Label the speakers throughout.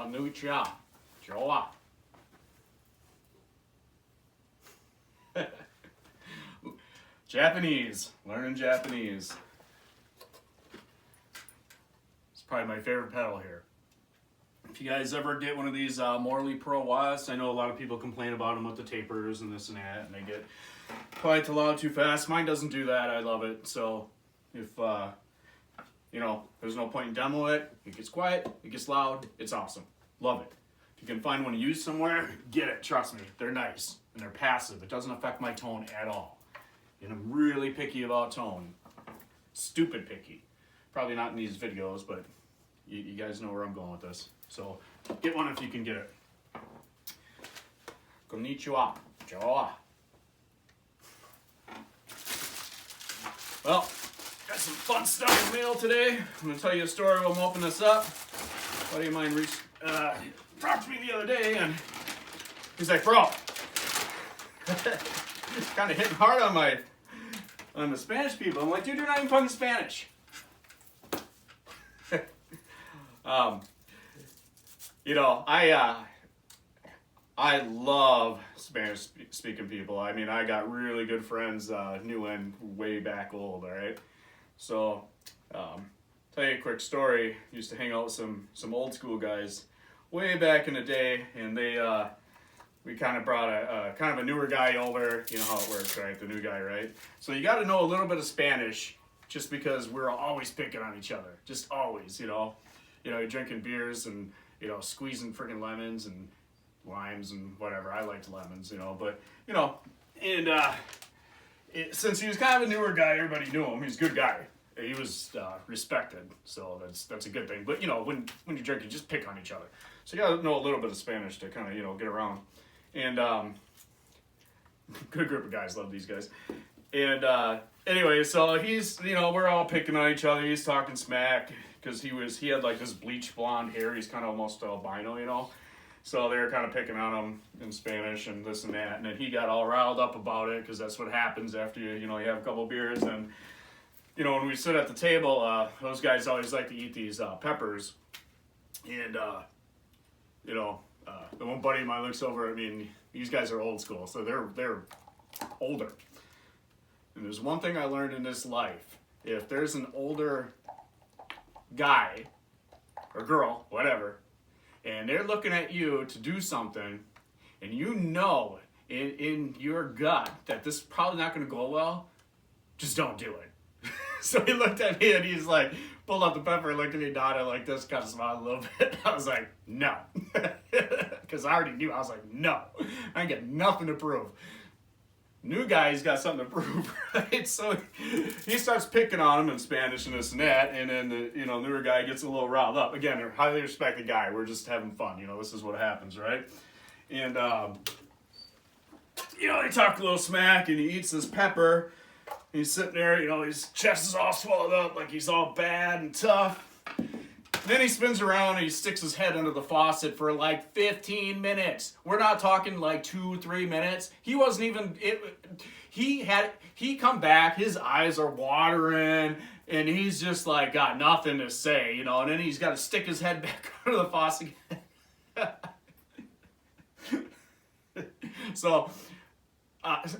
Speaker 1: Konnichiwa. Joa. Japanese. Learning Japanese. It's probably my favorite pedal here. If you guys ever get one of these Morley Pro West, I know a lot of people complain about them with the tapers and this and that, and they get quite too loud too fast. Mine doesn't do that. I love it. So if you know, there's no point in demo it. It gets quiet, it gets loud, it's awesome. Love it. If you can find one to use somewhere, get it. Trust me, they're nice and they're passive. It doesn't affect my tone at all. And I'm really picky about tone. Stupid picky. Probably not in these videos, but you guys know where I'm going with this. So get one if you can get it. Konnichiwa. Joa. Well, got some fun stuff in the mail today. I'm going to tell you a story while I'm opening this up. A buddy of mine talked to me the other day, and he's like, bro, kind of hitting hard on the Spanish people. I'm like, dude, you're not even fucking Spanish. You know, I love Spanish speaking people. I mean, I got really good friends, new and way back old, all right? So, tell you a quick story. Used to hang out with some old school guys way back in the day, and we kind of brought a kind of a newer guy over. You know how it works, right? The new guy, right? So you got to know a little bit of Spanish, just because we're always picking on each other, just always, you know. You're drinking beers and, you know, squeezing freaking lemons and limes and whatever. I liked lemons, you know, but, you know, and since he was kind of a newer guy, everybody knew him. He's a good guy. He was respected, so that's a good thing. But, you know, when you drink, you just pick on each other. So you got to know a little bit of Spanish to kind of, you know, get around. And good group of guys. Love these guys. And anyway, so he's, you know, we're all picking on each other. He's talking smack because he had like this bleach blonde hair. He's kind of almost albino, you know. So they were kind of picking on him in Spanish and this and that. And then he got all riled up about it because that's what happens after you have a couple beers. And, you know, when we sit at the table, those guys always like to eat these peppers. And, you know, the one buddy of mine looks over at me, and these guys are old school, so they're older. And there's one thing I learned in this life. If there's an older guy or girl, whatever, and they're looking at you to do something, and you know in your gut that this is probably not going to go well, just don't do it. So he looked at me and he's like, pulled out the pepper and looked at me, nodded like this, kind of smiled a little bit. I was like, no. Because I already knew. I was like, no. I ain't got nothing to prove. New guy's got something to prove, right? So he starts picking on him in Spanish and this and that, and then the newer guy gets a little riled up. Again, a highly respected guy. We're just having fun. You know, this is what happens, right? And you know, he talked a little smack, and he eats this pepper. He's sitting there, you know, his chest is all swelled up, like he's all bad and tough. Then he spins around and he sticks his head under the faucet for like 15 minutes. We're not talking like 2-3 minutes. He wasn't even, he come back, his eyes are watering, and he's just like got nothing to say, you know, and then he's got to stick his head back under the faucet again. So,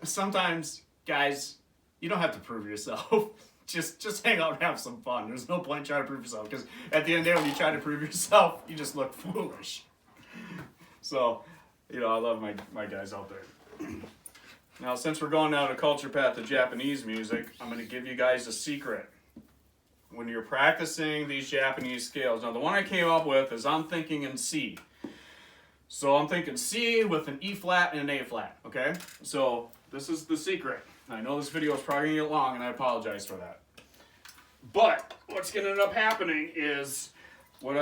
Speaker 1: sometimes, guys, you don't have to prove yourself. Just hang out and have some fun. There's no point trying to prove yourself, because at the end of the day, when you try to prove yourself, you just look foolish. So, you know, I love my guys out there. Now, since we're going down a culture path of Japanese music, I'm going to give you guys a secret. When you're practicing these Japanese scales, now the one I came up with is I'm thinking in C. So I'm thinking C with an E flat and an A flat, okay? So this is the secret. I know this video is probably going to get long, and I apologize for that. But what's going to end up happening is what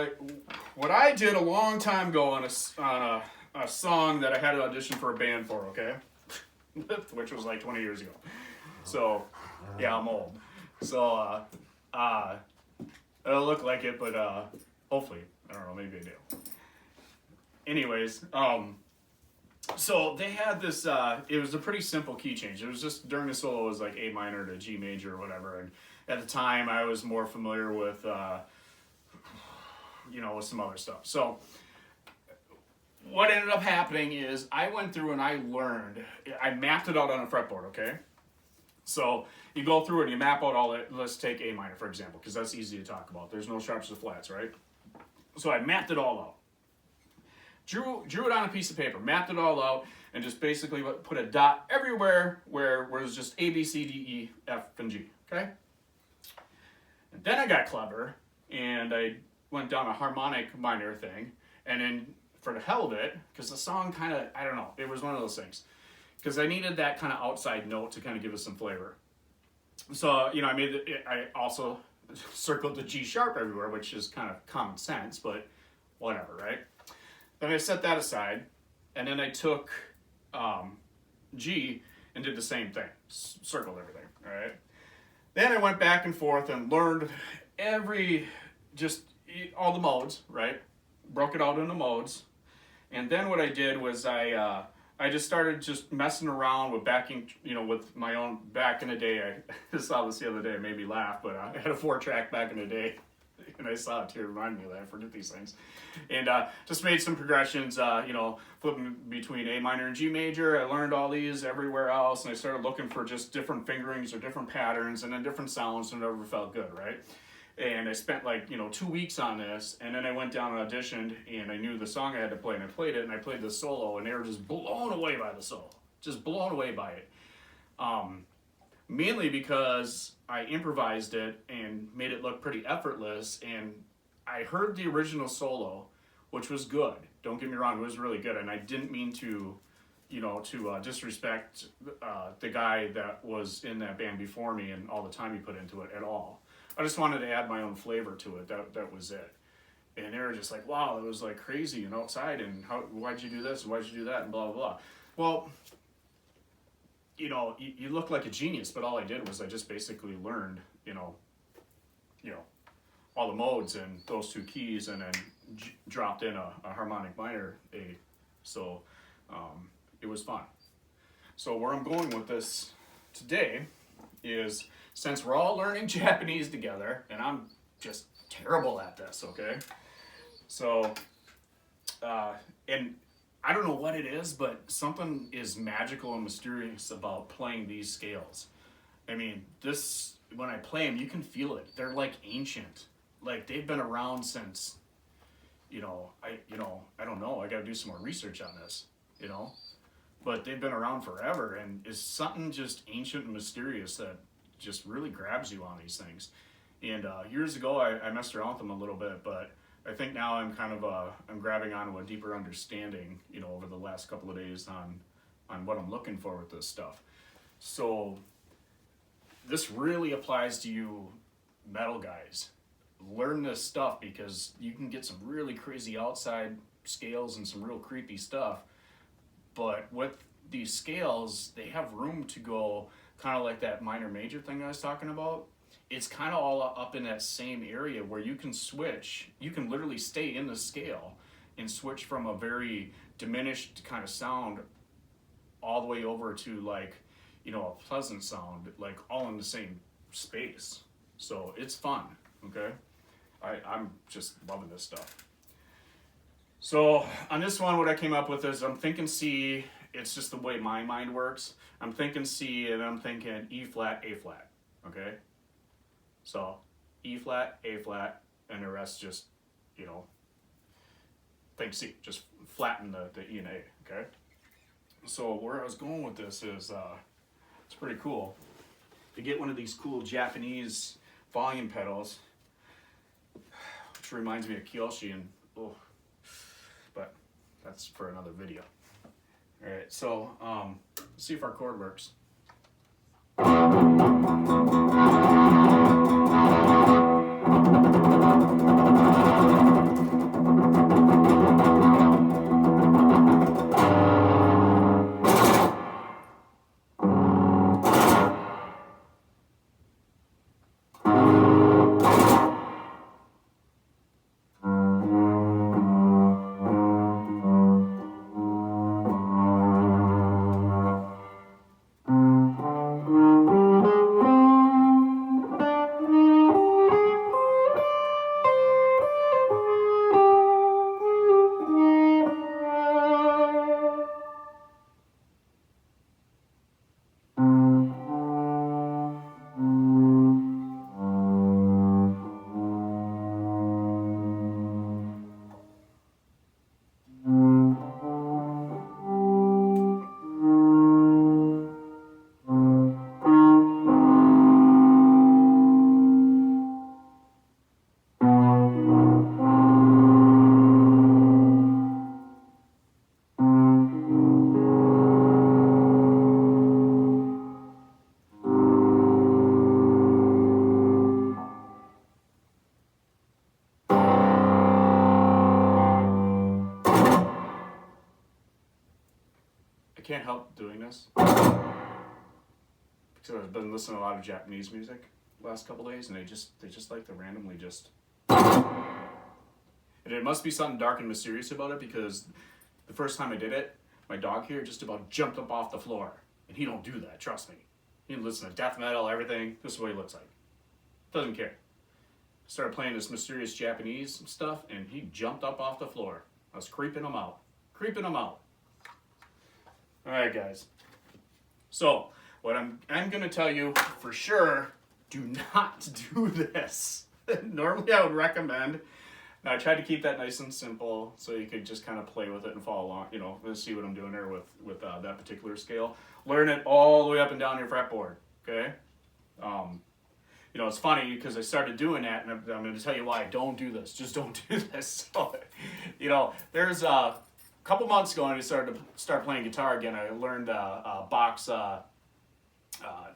Speaker 1: I did a long time ago on a song that I had to audition for a band for, okay? Which was like 20 years ago. So, yeah, I'm old. So, it'll look like it, but hopefully, I don't know, maybe I do. Anyways, so they had this, it was a pretty simple key change. It was just, during the solo, it was like A minor to G major or whatever. And at the time, I was more familiar with, you know, with some other stuff. So what ended up happening is I went through and I mapped it out on a fretboard, okay? So you go through and you map out all it. Let's take A minor, for example, because that's easy to talk about. There's no sharps or flats, right? So I mapped it all out. Drew it on a piece of paper, mapped it all out, and just basically put a dot everywhere where it was just A, B, C, D, E, F, and G, okay? And then I got clever, and I went down a harmonic minor thing, and then for the hell of it, because the song kind of, I don't know, it was one of those things. Because I needed that kind of outside note to kind of give us some flavor. So, I also circled the G sharp everywhere, which is kind of common sense, but whatever, right? Then I set that aside, and then I took G and did the same thing, circled everything, all right? Then I went back and forth and learned all the modes, right? Broke it out into modes. And then what I did was I just started just messing around with backing, with my own, back in the day, I saw this the other day, it made me laugh, but I had a 4-track back in the day, and I saw it to remind me that I forget these things. And just made some progressions, flipping between A minor and G major. I learned all these everywhere else, and I started looking for just different fingerings or different patterns and then different sounds, and whatever felt good, right? And I spent 2 weeks on this, and then I went down and auditioned, and I knew the song I had to play, and I played it, and I played the solo, and they were just blown away by the solo. Just blown away by it. Mainly because I improvised it and made it look pretty effortless, and I heard the original solo, which was good. Don't get me wrong, it was really good, and I didn't mean to disrespect the guy that was in that band before me and all the time he put into it at all. I just wanted to add my own flavor to it. That was it. And they were just like, wow, it was crazy and outside, and why'd you do this and why'd you do that and blah, blah, blah. Well, you look like a genius, but all I did was I just basically learned, all the modes and those 2 keys, and then dropped in a harmonic minor A. So it was fun. So where I'm going with this today is, since we're all learning Japanese together, and I'm just terrible at this, okay? So, and I don't know what it is, but something is magical and mysterious about playing these scales. I mean, when I play them, you can feel it. They're ancient. They've been around since, I don't know. I got to do some more research on this, But they've been around forever, and it's something just ancient and mysterious that just really grabs you on these things. And years ago, I messed around with them a little bit, but I think now I'm kind of I'm grabbing onto a deeper understanding, over the last couple of days on what I'm looking for with this stuff. So this really applies to you metal guys. Learn this stuff, because you can get some really crazy outside scales and some real creepy stuff. But with these scales, they have room to go, kind of like that minor major thing I was talking about. It's kind of all up in that same area where you can switch. You can literally stay in the scale and switch from a very diminished kind of sound all the way over to a pleasant sound, all in the same space. So it's fun, okay? I'm just loving this stuff. So on this one, what I came up with is I'm thinking C. It's just the way my mind works. I'm thinking C, and I'm thinking E flat, A flat, okay? So E flat, A flat, and the rest just, think C. Just flatten the E and A, okay? So where I was going with this is, it's pretty cool. You get one of these cool Japanese volume pedals, which reminds me of Kyoshi, and but that's for another video. All right, so let's see if our chord works. can't help doing this because I've been listening to a lot of Japanese music the last couple days, and they just like to randomly just. And it must be something dark and mysterious about it, because the first time I did it, my dog here just about jumped up off the floor, and he don't do that. Trust me. He listens to death metal, everything. This is what he looks like. Doesn't care. Started playing this mysterious Japanese stuff, and he jumped up off the floor. I was creeping him out. All right, guys. So, what I'm going to tell you for sure, do not do this. Normally, I would recommend. Now, I tried to keep that nice and simple so you could just kind of play with it and follow along. You know, let's see what I'm doing there with that particular scale. Learn it all the way up and down your fretboard. Okay. You know, it's funny because I started doing that, and I'm going to tell you why. Don't do this. Just don't do this. So, you know, there's a couple months ago, and I started playing guitar again. I learned box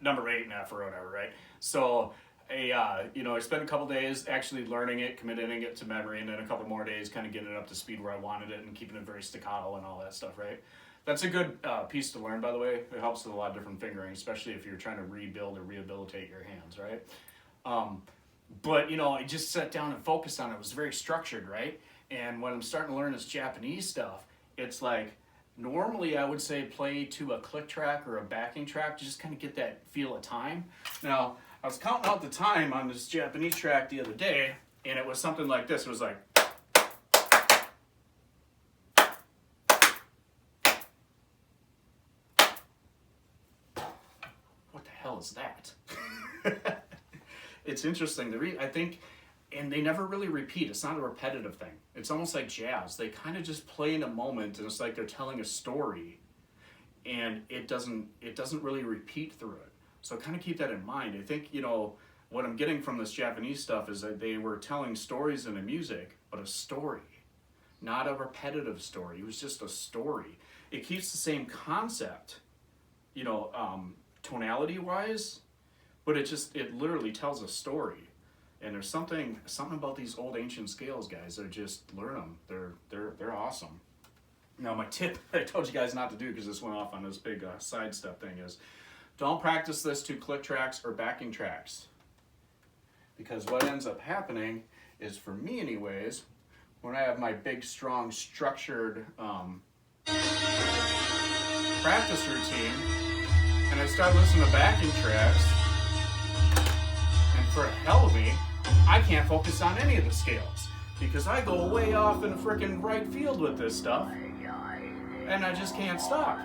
Speaker 1: number 8 and F or whatever, right? So, I spent a couple days actually learning it, committing it to memory, and then a couple more days kind of getting it up to speed where I wanted it and keeping it very staccato and all that stuff, right? That's a good piece to learn, by the way. It helps with a lot of different fingering, especially if you're trying to rebuild or rehabilitate your hands, right? But, you know, I just sat down and focused on it. It was very structured, right? And when I'm starting to learn this Japanese stuff, it's like, normally I would say play to a click track or a backing track to just kind of get that feel of time. Now, I was counting out the time on this Japanese track the other day, and it was something like this. It was like... What the hell is that? It's interesting to read. I think, and they never really repeat. It's not a repetitive thing. It's almost like jazz. They kind of just play in a moment, and it's like they're telling a story, and it doesn't really repeat through it. So kind of keep that in mind. I think, you know, what I'm getting from this Japanese stuff is that they were telling stories in the music, but a story, not a repetitive story. It was just a story. It keeps the same concept, you know, tonality-wise, but it literally tells a story. And there's something about these old ancient scales, guys. They're just, learn them. They're awesome. Now, my tip I told you guys not to do, because this went off on this big sidestep thing, is don't practice this to click tracks or backing tracks. Because what ends up happening is, for me anyways, when I have my big, strong, structured practice routine, and I start listening to backing tracks, and for hell of me, I can't focus on any of the scales. Because I go way off in the frickin' right field with this stuff, and I just can't stop.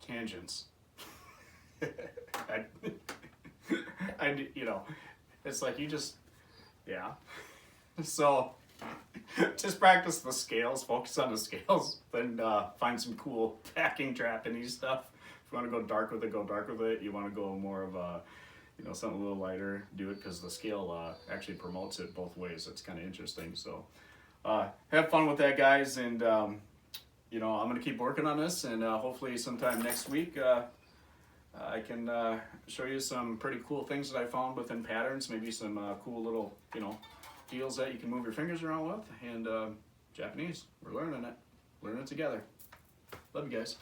Speaker 1: Tangents. You know, it's like you just, yeah. So, just practice the scales, focus on the scales, then find some cool backing Japanese stuff. If you want to go dark with it, go dark with it. You want to go more of a, you know, something a little lighter, do it, because the scale actually promotes it both ways. It's kind of interesting. So, have fun with that, guys, and you know, I'm going to keep working on this, and hopefully sometime next week I can show you some pretty cool things that I found within patterns, maybe some cool little, you know, deals that you can move your fingers around with, and Japanese, we're learning it together. Love you guys.